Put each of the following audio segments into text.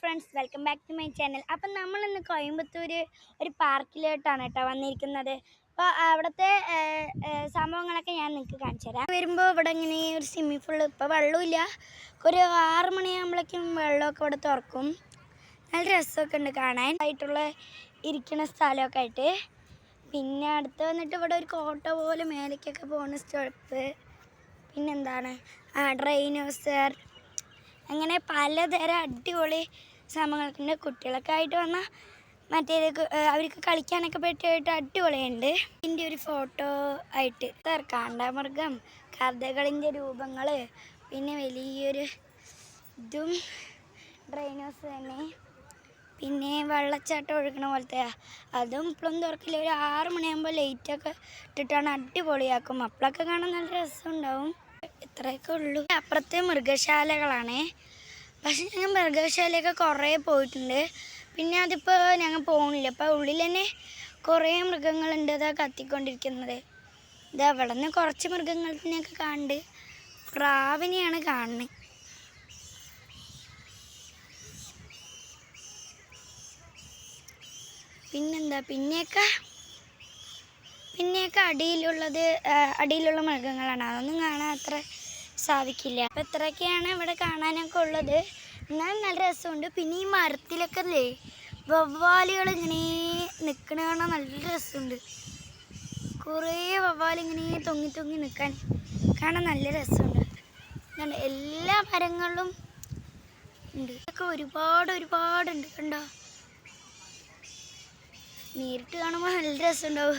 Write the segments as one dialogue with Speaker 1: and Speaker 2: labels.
Speaker 1: Friends, welcome back to my channel. അപ്പം നമ്മളിന്ന് കോയമ്പത്തൂർ ഒരു പാർക്കിലോട്ടാണ് കേട്ടോ വന്നിരിക്കുന്നത്. അപ്പോൾ അവിടുത്തെ സംഭവങ്ങളൊക്കെ ഞാൻ നിങ്ങൾക്ക് കാണിച്ചു തരാം. വരുമ്പോൾ ഇവിടെ ഇങ്ങനെ ഒരു സ്വിമ്മിംഗ് പൂൾ, ഇപ്പോൾ വെള്ളമില്ല, ഒരു 6 മണിയാകുമ്പോഴേക്കും വെള്ളമൊക്കെ ഇവിടെ തുറക്കും. നല്ല രസമൊക്കെ ഉണ്ട് കാണാൻ ആയിട്ടുള്ള ഇരിക്കുന്ന സ്ഥലമൊക്കെ ആയിട്ട്. പിന്നെ അടുത്ത് വന്നിട്ട് ഇവിടെ ഒരു കോട്ട പോലെ മേലേക്കൊക്കെ പോകുന്ന സ്റ്റെപ്പ്, പിന്നെന്താണ് ഡ്രൈനോസർ, അങ്ങനെ പലതരം അടിപൊളി സംഭവങ്ങളൊക്കെ. കുട്ടികളൊക്കെ ആയിട്ട് വന്നാൽ മറ്റേത് അവർക്ക് കളിക്കാനൊക്കെ പറ്റിയിട്ട് അടിപൊളിയുണ്ട്. ഇതിൻ്റെ ഒരു ഫോട്ടോ ആയിട്ട് കാണ്ടാമൃഗം, കഥകളിൻ്റെ രൂപങ്ങൾ, പിന്നെ വലിയൊരു ഇതും ഡ്രൈനോസ് തന്നെ, പിന്നെ വെള്ളച്ചാട്ടം ഒഴുകണ പോലത്തെ അതും ഇപ്പോഴും തുറക്കില്ല. ഒരു 6 മണിയാകുമ്പോൾ ലൈറ്റൊക്കെ ഇട്ടിട്ടാണ് അടിപൊളിയാക്കും. അപ്പോഴൊക്കെ കാണാൻ നല്ല രസമുണ്ടാവും. ഇത്രയൊക്കെ ഉള്ളൂ. അപ്പുറത്തെ മൃഗശാലകളാണ്. പക്ഷെ ഞങ്ങൾ മൃഗശാലയൊക്കെ കുറേ പോയിട്ടുണ്ട്. പിന്നെ അതിപ്പോൾ ഞങ്ങൾ പോകുന്നില്ല. അപ്പോൾ ഉള്ളിൽ തന്നെ കുറേ മൃഗങ്ങളുണ്ട്. ഇതാ കത്തിക്കൊണ്ടിരിക്കുന്നത്. ഇത് അവിടെ നിന്ന് കുറച്ച് മൃഗങ്ങളെയൊക്കെ കാണുന്നുണ്ട്. പ്രാവിനെയാണ് കാണുന്നത്. പിന്നെന്താ പിന്നെയൊക്കെ അടിയിലുള്ള മൃഗങ്ങളാണ്. അതൊന്നും കാണാൻ അത്ര സാധിക്കില്ല. അപ്പം ഇത്രയൊക്കെയാണ് ഇവിടെ കാണാനൊക്കെ ഉള്ളത്. എന്നാലും നല്ല രസമുണ്ട്. പിന്നെ ഈ മരത്തിലൊക്കെ അല്ലേ വവ്വാലുകൾ ഇങ്ങനെ നിൽക്കണ കാണാൻ നല്ല രസമുണ്ട്. കുറേ വവ്വാലിങ്ങനെ തൊങ്ങി നിൽക്കാൻ കാണാൻ നല്ല രസമുണ്ട്. എല്ലാ മരങ്ങളിലും ഉണ്ട്. ഇതൊക്കെ ഒരുപാടുണ്ട്. കണ്ടോ, നേരിട്ട് കാണുമ്പോൾ നല്ല രസമുണ്ടാവും.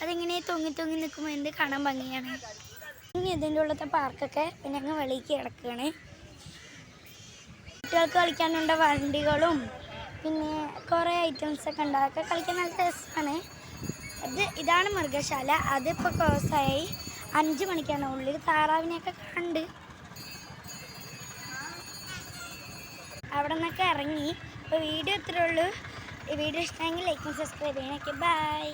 Speaker 1: അതിങ്ങനെ തൊങ്ങി നിൽക്കുമ്പോൾ എന്ത് കാണാൻ ഭംഗിയാണ്. ഇനി ഇതിൻ്റെ ഉള്ളത്തെ പാർക്കൊക്കെ പിന്നെ അങ്ങ് വെളിക്ക് കിടക്കുകയാണ്. കുട്ടികൾക്ക് കളിക്കാനുള്ള വണ്ടികളും പിന്നെ കുറേ ഐറ്റംസൊക്കെ ഉണ്ട്. അതൊക്കെ കളിക്കാൻ നല്ല രസമാണ്. ഇതാണ് മൃഗശാല. അതിപ്പോൾ ക്ലോസായി. 5 മണിക്കാണ്. ഉള്ളിൽ താറാവിനെയൊക്കെ കണ്ട് അവിടെ നിന്നൊക്കെ ഇറങ്ങി. അപ്പോൾ വീഡിയോ ഇത്രയേ ഉള്ളൂ. ഈ വീഡിയോ ഇഷ്ടമെങ്കിൽ ലൈക്കും സബ്സ്ക്രൈബ് ചെയ്യണേ. ബൈ.